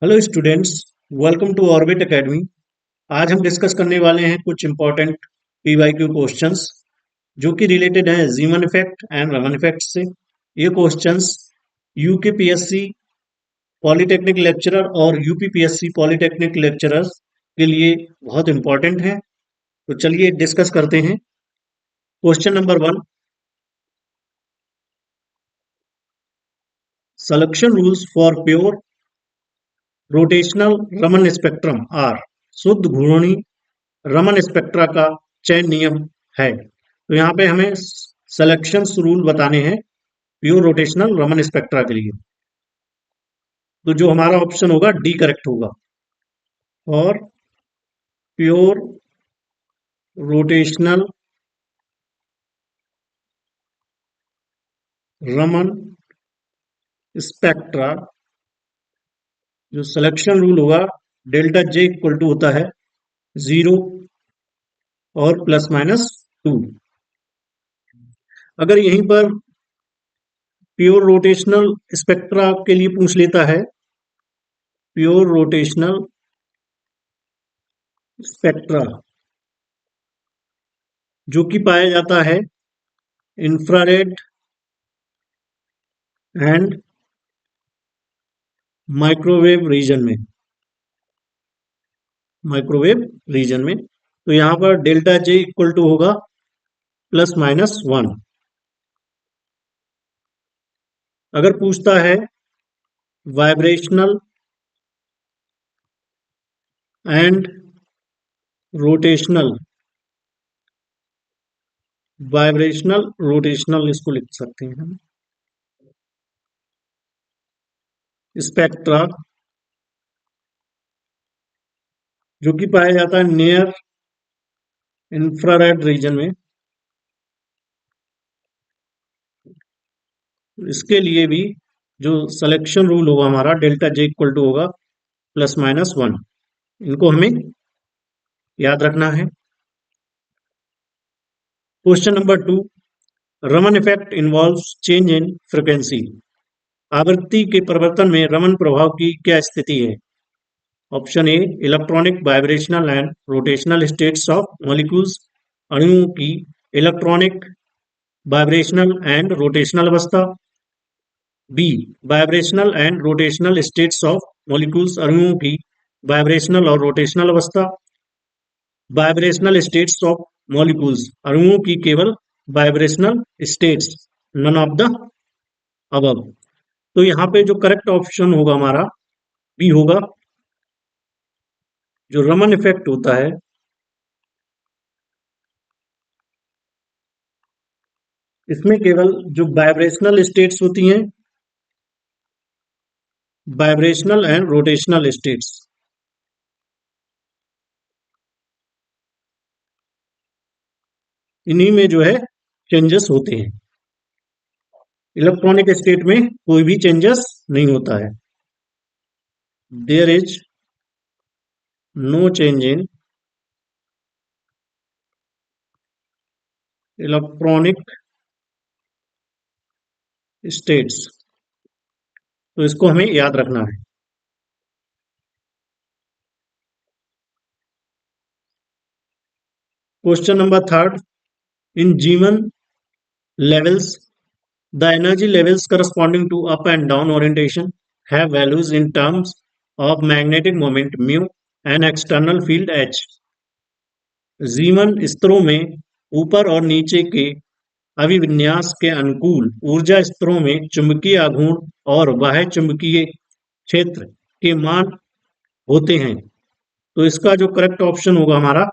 Hello students, welcome to Orbit Academy. आज हम discuss करने वाले हैं कुछ इंपॉर्टेंट पीवाईक्यू क्वेश्चंस जो कि रिलेटेड है जीमन इफेक्ट एंड रमन इफेक्ट से। ये क्वेश्चंस यूकेपीएससी पॉलिटेक्निक लेक्चरर और यूपीपीएससी पॉलिटेक्निक लेक्चरर्स के लिए बहुत इंपॉर्टेंट है। तो चलिए डिस्कस करते हैं। Question number 1, selection rules for pure rotational Raman spectrum are. शुद्ध घूर्णी रमन स्पेक्ट्रा का चयन नियम है। तो यहाँ पे हमें सिलेक्शन रूल बताने हैं प्योर रोटेशनल रमन स्पेक्ट्रा के लिए। तो जो हमारा ऑप्शन होगा डी करेक्ट होगा। और प्योर रोटेशनल रमन स्पेक्ट्रा, जो सिलेक्शन रूल होगा डेल्टा जे इक्वल टू होता है 0 और प्लस माइनस 2। अगर यहीं पर प्योर रोटेशनल स्पेक्ट्रा के लिए पूछ लेता है, प्योर रोटेशनल स्पेक्ट्रा जो कि पाया जाता है इंफ्रारेड एंड माइक्रोवेव रीजन में, तो यहां पर डेल्टा जे इक्वल टू होगा प्लस माइनस 1। अगर पूछता है वाइब्रेशनल एंड रोटेशनल, इसको लिख सकते हैं हम स्पेक्ट्रा, जो कि पाया जाता है नियर इंफ्रारेड रीजन में। इसके लिए भी जो सिलेक्शन रूल होगा हमारा डेल्टा जे इक्वल टू होगा प्लस माइनस 1। इनको हमें याद रखना है। Question number 2, Raman effect involves change in frequency. आवृत्ति के परिवर्तन में रमन प्रभाव की क्या स्थिति है? Option A electronic vibrational and rotational states of molecules, अणुओं की इलेक्ट्रॉनिक वाइब्रेशनल एंड रोटेशनल अवस्था। B vibrational and rotational states of molecules, अणुओं की वाइब्रेशनल और रोटेशनल अवस्था। वाइब्रेशनल स्टेट्स ऑफ मॉलिक्यूल्स, अणुओं की केवल vibrational states, none of the above. तो यहाँ पे जो करेक्ट ऑप्शन होगा हमारा बी होगा। जो रमन इफेक्ट होता है इसमें केवल जो वाइब्रेशनल स्टेट्स होती हैं, वाइब्रेशनल एंड रोटेशनल स्टेट्स, इन्हीं में जो है चेंजेस होते हैं। इलेक्ट्रॉनिक स्टेट में कोई भी चेंजेस नहीं होता है। There is no change in electronic states. तो इसको हमें याद रखना है। क्वेश्चन नंबर 3, इन जीवन levels, the energy levels corresponding to up and down orientation have values in terms of magnetic moment mu and external field H। जीवन स्तरों में ऊपर और नीचे के अभिविन्यास के अनुकूल ऊर्जा स्तरों में चुंबकीय आघूर्ण और बाह्य चुंबकीय क्षेत्र के मान होते हैं। तो इसका जो करेक्ट ऑप्शन होगा हमारा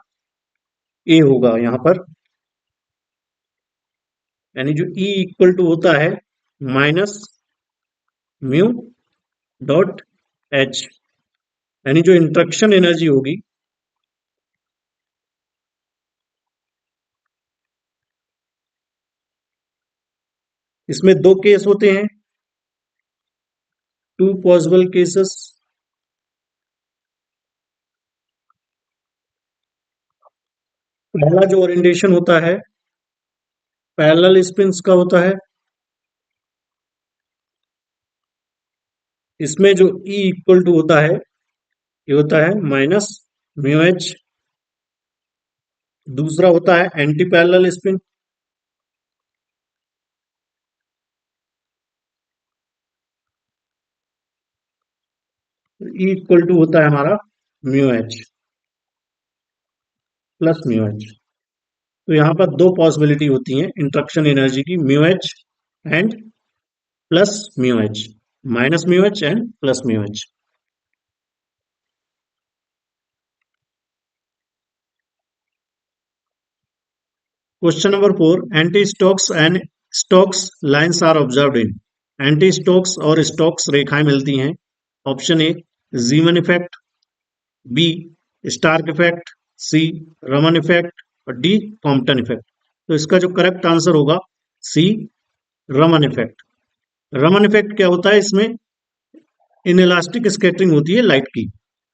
ए होगा यहाँ पर। यानी जो E इक्वल टू होता है माइनस म्यू डॉट एच, यानी जो इंट्रक्शन एनर्जी होगी इसमें दो केस होते हैं, टू पॉसिबल केसेस। पहला जो ओरिएंटेशन होता है पैरेलल स्पिन्स का होता है। इसमें जो E इक्वल टू होता है, ये होता है माइनस म्यू एच। दूसरा होता है anti parallel spin, E equal to होता है हमारा mu H plus mu H. तो यहाँ पर दो पॉसिबिलिटी होती हैं इंटरेक्शन एनर्जी की, mu H and plus mu H, minus mu H and plus mu H. Question number 4, anti Stokes and Stokes lines are observed in. Anti Stokes और Stokes रेखाएं मिलती हैं। Option A Zeeman effect, B Stark effect, C Raman effect और D Compton effect. तो इसका जो correct answer होगा सी Raman effect. Raman effect क्या होता है, इसमें इनइलास्टिक स्कैटरिंग होती है लाइट की,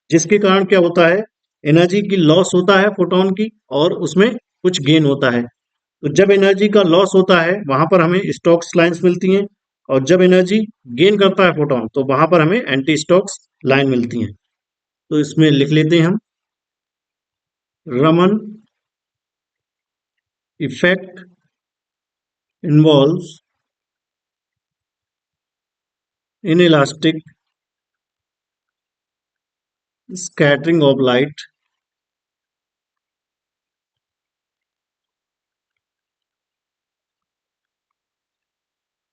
जिसके कारण क्या होता है, एनर्जी की लॉस होता है फोटोन की और उसमें कुछ गेन होता है। तो जब एनर्जी का लॉस होता है वहां पर हमें स्टोक्स लाइंस मिलती हैं, और जब एनर्जी गेन करता है फोटोन तो वहां पर हमें एंटी स्टोक्स लाइन मिलती हैं। तो इसमें लिख लेते हैं हम, Raman effect involves inelastic scattering of light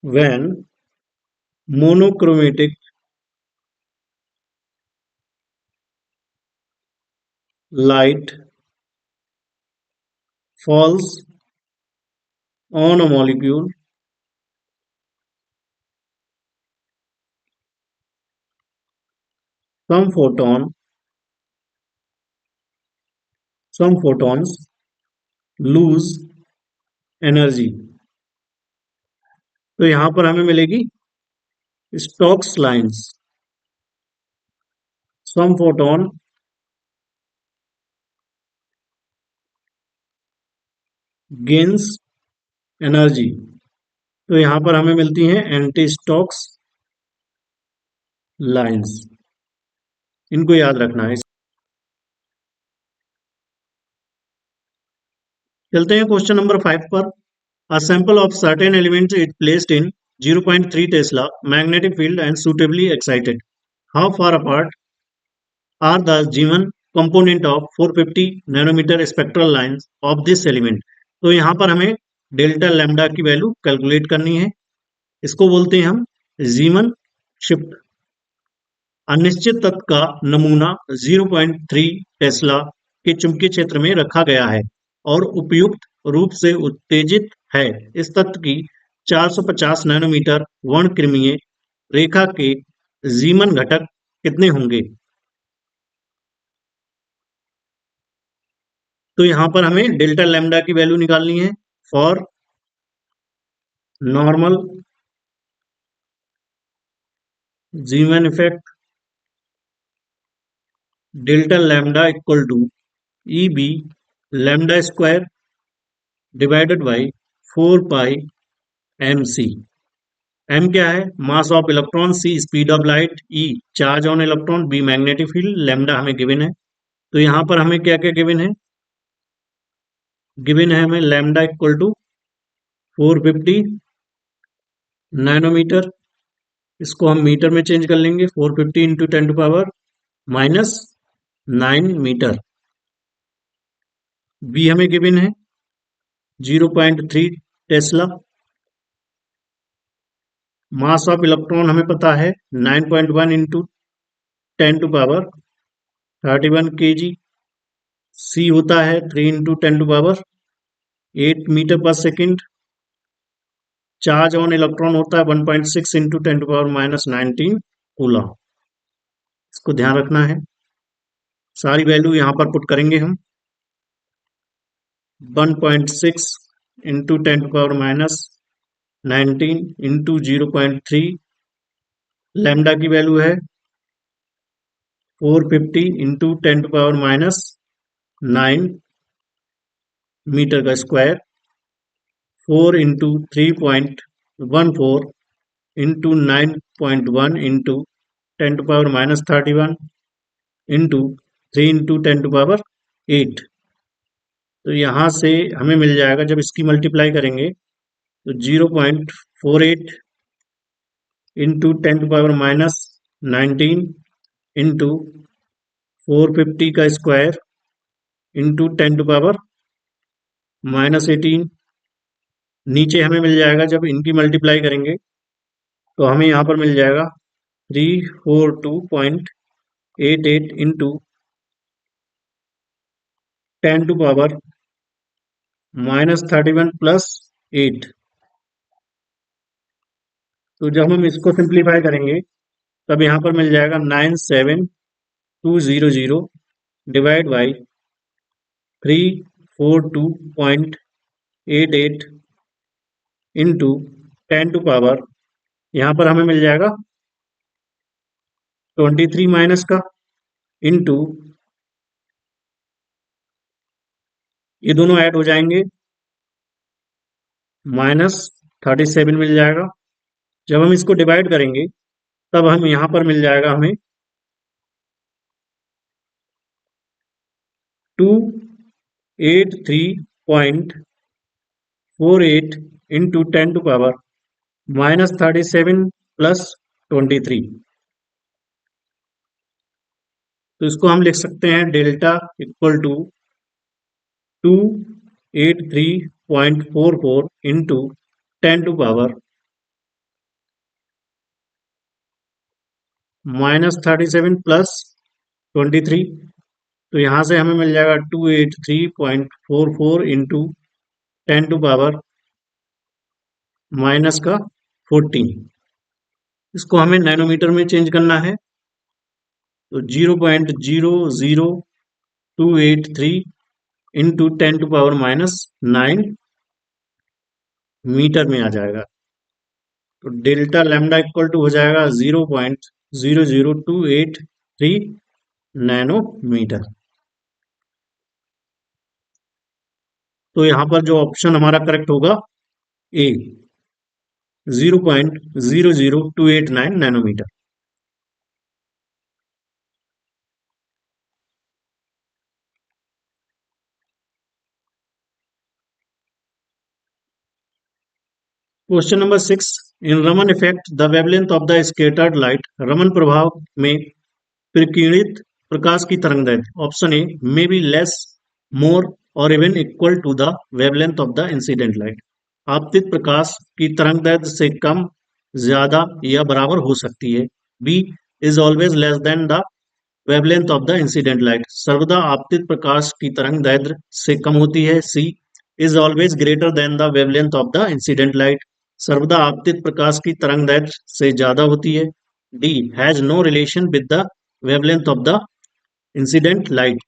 when monochromatic light falls on a molecule some photon some photons lose energy। तो यहां पर हमें मिलेगी Stokes lines, some photon gains energy। तो यहां पर हमें मिलती हैं एंटी स्टोक्स लाइंस, इनको याद रखना है। चलते हैं क्वेश्चन नंबर 5 पर। A sample of certain elements is placed in 0.3 Tesla magnetic field and suitably excited. How far apart are the given component of 450 nanometer spectral lines of this element? तो यहाँ पर हमें डेल्टा लैम्डा की value calculate करनी है। इसको बोलते हैं हम जीमन शिफ्ट। अनिश्चित तत्व का नमूना 0.3 टेस्ला के चुंबकीय क्षेत्र में रखा गया है और उपयुक्त रूप से उत्तेजित है। इस तत्व की 450 नैनोमीटर वर्णक्रमीय रेखा के जीमन घटक कितने होंगे? तो यहां पर हमें डेल्टा लैम्डा की वैल्यू निकालनी है for normal Zeeman effect. Delta lambda equal to E B lambda square divided by 4 pi M C. M क्या है? Mass of electron, C speed of light, E charge on electron, B magnetic field, lambda हमें given है। तो यहाँ पर हमें क्या क्या गिवन है? गिवन है हमें लैम्डा इक्वल टू 450 नैनोमीटर। इसको हम मीटर में चेंज कर लेंगे, 450 into 10 to power minus 9 metre. B हमें गिवन है 0.3 टेस्ला। मास ऑफ इलेक्ट्रॉन हमें पता है 9.1 इंटू 10 टू पावर 31 kg। सी होता है 3 इंटू 10 टू पावर 8 मीटर पर सेकेंड। चार्ज ऑन इलेक्ट्रॉन होता है 1.6 into 10 to power minus 19 coulomb. इसको ध्यान रखना है। सारी वैल्यू यहाँ पर पुट करेंगे हम। 1.6 into 10 to power minus 19 into 0.3, lambda की वैल्यू है 450 into 10 to power minus 9 meter का square, 4 into 3.14 into 9.1 into 10⁻31 into 3 × 10⁸ तो यहाँ से हमें मिल जाएगा, जब इसकी मल्टीप्लाई करेंगे तो 0.48 इंटू 10⁻19 इंटू 450 का स्क्वायर इंटू 10⁻−18। नीचे हमें मिल जाएगा, जब इनकी मल्टीप्लाई करेंगे तो हमें यहाँ पर मिल जाएगा 342.88 इंटू 10⁻31 प्लस 8। तो जब हम इसको सिंप्लीफाई करेंगे तब यहाँ पर मिल जाएगा 97200 डिवाइड बाई 342.88 इंटू 10⁻, यहाँ पर हमें मिल जाएगा 23 माइनस का इंटू, ये दोनों ऐड हो जाएंगे, -37 मिल जाएगा। जब हम इसको डिवाइड करेंगे तब हम यहाँ पर मिल जाएगा हमें 283.48 इंटू 10⁻−37 प्लस 23। तो इसको हम लिख सकते हैं delta equal to 283.44 into 10⁻−37 plus 23। तो यहाँ से हमें मिल जाएगा 283.44 इंटू 10⁻−14। इसको हमें नैनोमीटर में चेंज करना है, तो 0.00283 इंटू 10⁻−9 मीटर में आ जाएगा। तो डेल्टा लैम्डा इक्वल टू हो जाएगा 0.00283 नैनोमीटर। तो यहाँ पर जो ऑप्शन हमारा करेक्ट होगा A, 0.00289 nanometre. Question number 6, in Raman effect the wavelength of the scattered light, Raman प्रभाव में प्रकीर्णित प्रकाश की तरंगदैर्घ्य, option A may be less, more और even equal to the wavelength of the incident light, आपतित प्रकाश की तरंगदैर्घ्य से कम, ज्यादा या बराबर हो सकती है। B is always less than the wavelength of the incident light, सर्वदा आपतित प्रकाश की तरंगदैर्घ्य से कम होती है। C is always greater than the wavelength of the incident light, सर्वदा आपतित प्रकाश की तरंगदैर्घ्य से ज्यादा होती है। D has no relation with the wavelength of the incident light,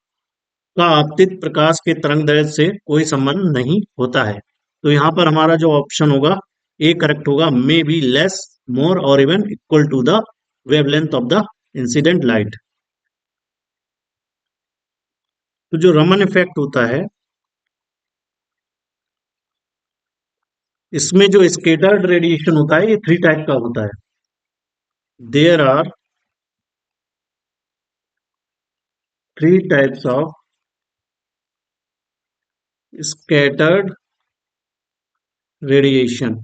का आपतित प्रकाश के तरंगदैर्घ्य से कोई संबंध नहीं होता है। तो यहाँ पर हमारा जो ऑप्शन होगा ए करेक्ट होगा, मे बी लेस, मोर और even equal to the wavelength of the incident light. तो जो रमन इफेक्ट होता है, इसमें जो स्कैटर्ड रेडिएशन होता है ये 3 टाइप का होता है। There are 3 types of scattered radiation.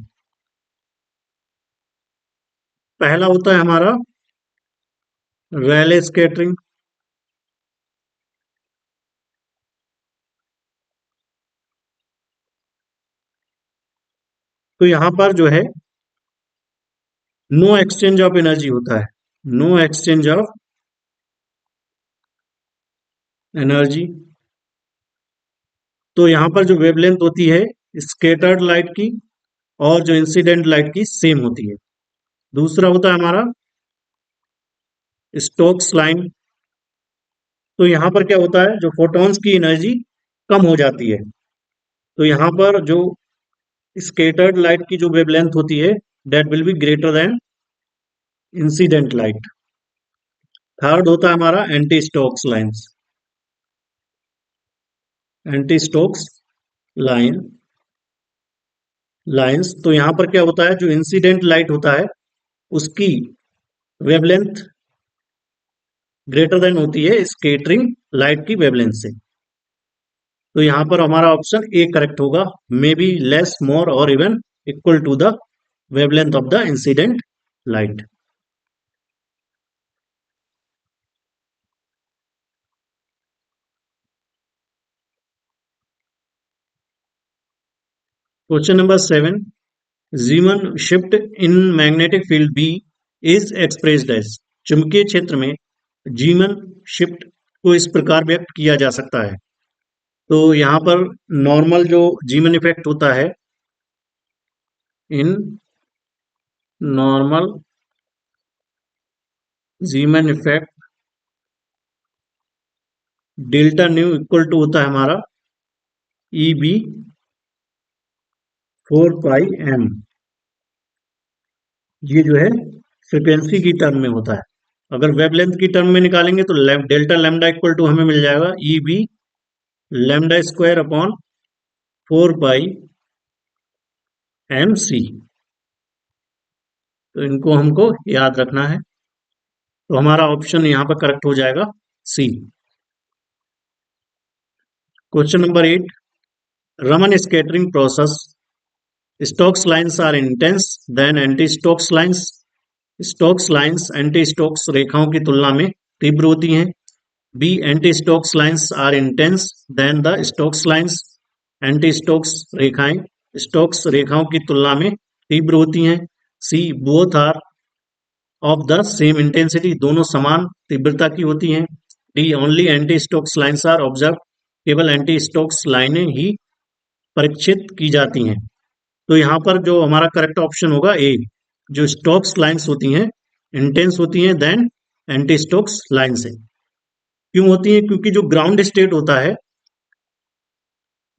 पहला होता है हमारा रैले स्कैटरिंग, तो यहां पर जो है नो एक्सचेंज ऑफ एनर्जी होता है, नो एक्सचेंज ऑफ एनर्जी। तो यहां पर जो वेवलेंथ होती है स्कैटर्ड लाइट की और जो इंसिडेंट लाइट की सेम होती है। दूसरा होता है हमारा स्टोक्स लाइन, तो यहां पर क्या होता है, जो फोटॉन्स की एनर्जी कम हो जाती है, तो यहां पर जो स्कैटर्ड लाइट की जो वेवलेंथ होती है that will be greater than incident light. Third होता है हमारा anti Stokes lines, anti Stokes lines. तो यहां पर क्या होता है, जो इंसिडेंट लाइट होता है उसकी वेवलेंथ ग्रेटर देन होती है स्कैटरिंग लाइट की वेवलेंथ से। तो यहाँ पर हमारा ऑप्शन ए करेक्ट होगा, मे बी लेस, मोर और even equal to the wavelength of the incident light. Question number 7, Zeeman shift in magnetic field B is expressed as. चुंबकीय क्षेत्र में जीवन शिफ्ट को इस प्रकार व्यक्त किया जा सकता है। तो यहाँ पर नॉर्मल जो जीवन इफेक्ट होता है, in normal Zeeman effect delta nu equal to होता है हमारा ई बी 4 पाई एम। ये जो है फ्रिक्वेंसी की टर्म में होता है। अगर वेवलेंथ की टर्म में निकालेंगे तो डेल्टा लैम्डा इक्वल टू हमें मिल जाएगा e B lambda square upon 4 pi M c. तो इनको हमको याद रखना है। तो हमारा ऑप्शन यहाँ पर करेक्ट हो जाएगा C. Question number 8, Raman scattering process Stokes lines are intense than anti Stokes lines. Stokes lines anti Stokes रेखाओं की तुलना में तीव्र होती हैं। B anti Stokes lines are intense than the Stokes lines. Anti Stokes रेखाएं स्टोक्स रेखाओं की तुलना में तीव्र होती हैं। C both are of the same intensity, दोनों समान तीव्रता की होती हैं। D only anti Stokes lines are observe, केवल एंटी स्टोक्स लाइनें ही परीक्षित की जाती हैं। तो यहाँ पर जो हमारा करेक्ट ऑप्शन होगा ए, जो स्टोक्स लाइन्स होती हैं इंटेंस होती हैं देन एंटी स्टोक्स लाइन से। क्यों होती हैं? क्योंकि जो ग्राउंड स्टेट होता है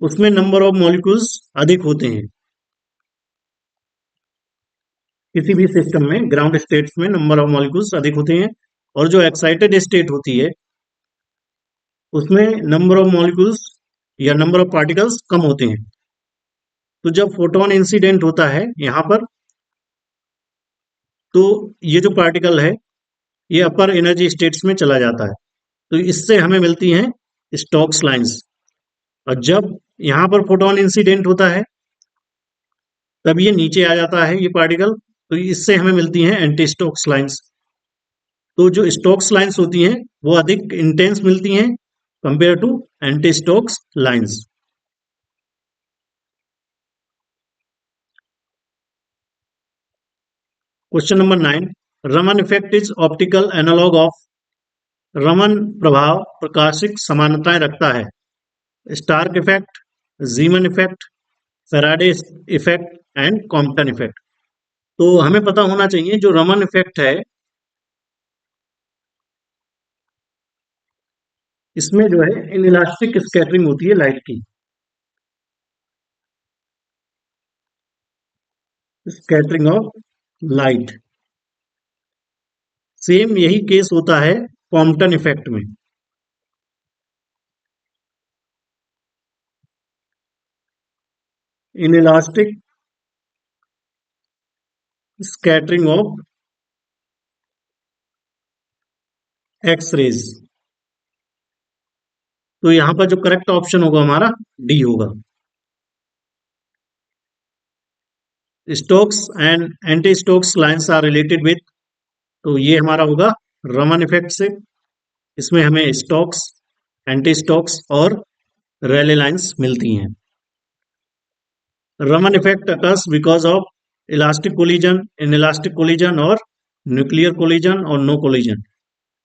उसमें नंबर ऑफ मॉलिक्यूल्स अधिक होते हैं। किसी भी सिस्टम में ग्राउंड स्टेट्स में नंबर ऑफ मॉलिक्यूल्स अधिक होते हैं, और जो एक्साइटेड स्टेट होती है उसमें नंबर ऑफ मॉलिक्यूल्स या नंबर ऑफ पार्टिकल्स कम होते हैं। तो जब फोटोन इंसिडेंट होता है यहाँ पर, तो ये जो पार्टिकल है ये अपर एनर्जी स्टेट्स में चला जाता है, तो इससे हमें मिलती हैं स्टोक्स लाइंस। और जब यहाँ पर फोटोन इंसिडेंट होता है तब ये नीचे आ जाता है ये पार्टिकल, तो इससे हमें मिलती हैं एंटी स्टोक्स लाइंस। तो जो स्टोक्स लाइंस होती हैं वो अधिक इंटेंस मिलती हैं compare to anti Stokes lines. Question number 9, Raman effect is optical analog of. Raman प्रभाव प्रकाशिक समानताएं रखता है। Stark effect, Zeeman effect, Faraday effect and Compton effect. तो हमें पता होना चाहिए जो रमन इफेक्ट है इसमें जो है इनइलास्टिक स्कैटरिंग होती है लाइट की। Scattering of light. सेम यही केस होता है कॉम्पटन इफेक्ट में। Inelastic scattering of X rays. तो यहां पर जो करेक्ट ऑप्शन होगा हमारा डी होगा। Stokes and anti Stokes lines are related with, तो ये हमारा होगा रमन इफेक्ट से। इसमें हमें स्टोक्स, एंटी स्टोक्स और रैले लाइंस मिलती हैं। Raman effect occurs because of elastic collision, inelastic collision और न्यूक्लियर कोलिजन और नो कोलिजन।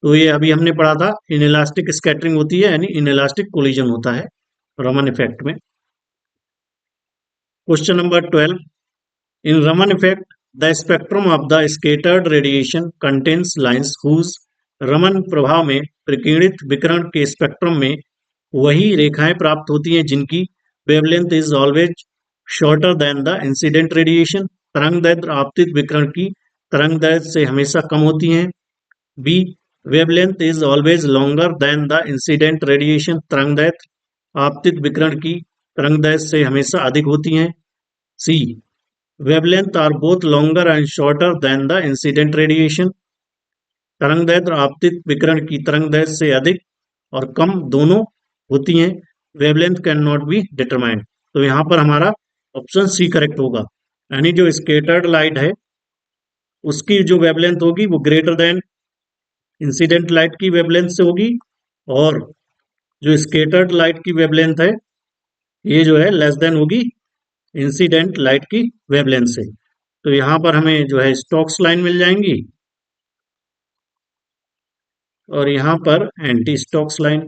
तो ये अभी हमने पढ़ा था, इनइलास्टिक स्कैटरिंग होती है यानी इनइलास्टिक कोलिजन होता है रमन इफेक्ट में। Question number 12, in Raman effect the spectrum of the scattered radiation contains lines whose. Raman प्रभाव में प्रकीर्णित विकिरण के स्पेक्ट्रम में वही रेखाएं प्राप्त होती हैं जिनकी wavelength is always shorter than the incident radiation. तरंग दैर्ध्य आपतित विकिरण की तरंग दैर्ध्य से हमेशा कम होती हैं। Be wavelength is always longer than the incident radiation. तरंग दैर्ध्य आपतित विकिरण की तरंग दैर्ध्य से हमेशा अधिक होती हैं। C wavelength are both longer and shorter than the incident radiation. तरंगदैर्ध्य आपतित विकिरण की तरंगदैर्ध्य से अधिक और कम दोनों होती हैं। Wavelength can not be determined. तो यहाँ पर हमारा ऑप्शन सी करेक्ट होगा। यानी जो स्केटर्ड लाइट है उसकी जो वेवलेंथ होगी वो ग्रेटर देन इंसिडेंट लाइट की वेवलेंथ से होगी, और जो स्केटर्ड लाइट की वेवलेंथ है ये जो है लेस देन होगी इंसिडेंट लाइट की वेवलेंथ से। तो यहाँ पर हमें जो है स्टोक्स लाइन मिल जाएंगी और यहाँ पर एंटी स्टोक्स लाइन।